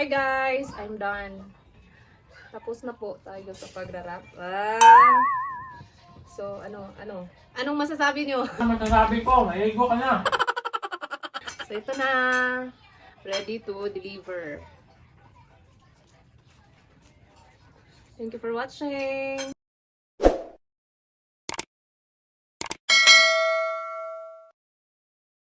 Okay guys, I'm done. Tapos na po tayo sa pagrarap. So, anong masasabi nyo? Ano masasabi ko? Maigo ka na. So, ito na. Ready to deliver. Thank you for watching.